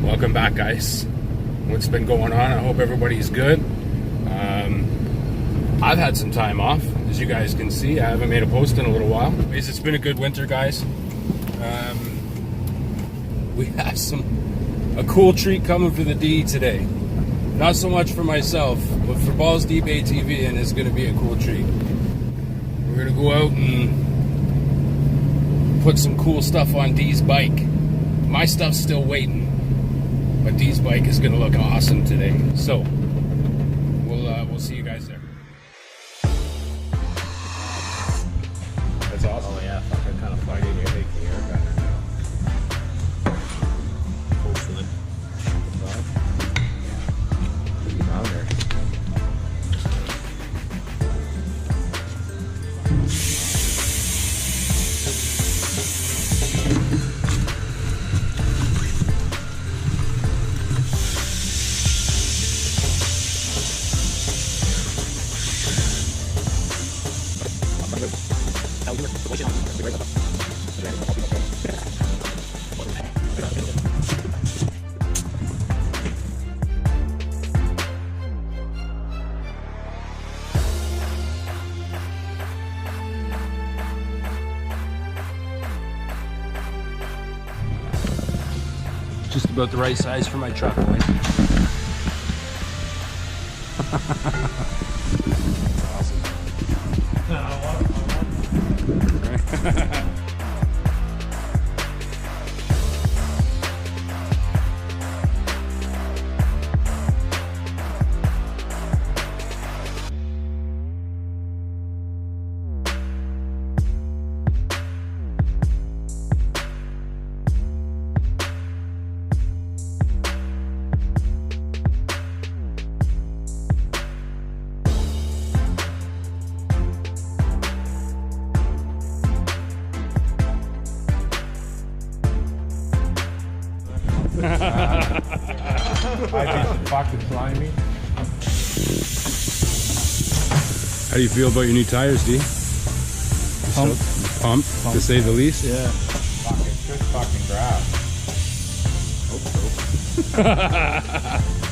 Welcome back, guys. What's been going on? I hope everybody's good. I've had some time off, as you guys can see. I haven't made a post in a little while. It's been a good winter, guys. We have a cool treat coming for the D today. Not so much for myself, but for Ballz Deep ATV, and it's going to be a cool treat. We're going to go out and put some cool stuff on D's bike. My stuff's still waiting, but D's bike is going to look awesome today. So we'll see you guys there. That's awesome. Oh yeah, fucking kind of funny to take the haircut now. Hopefully. Down there. Just about the right size for my truck, boy. Awesome. Fucking slimy. How do you feel about your new tires, D? Pumped, to say the least. Yeah. Fucking good fucking grab. Hope so.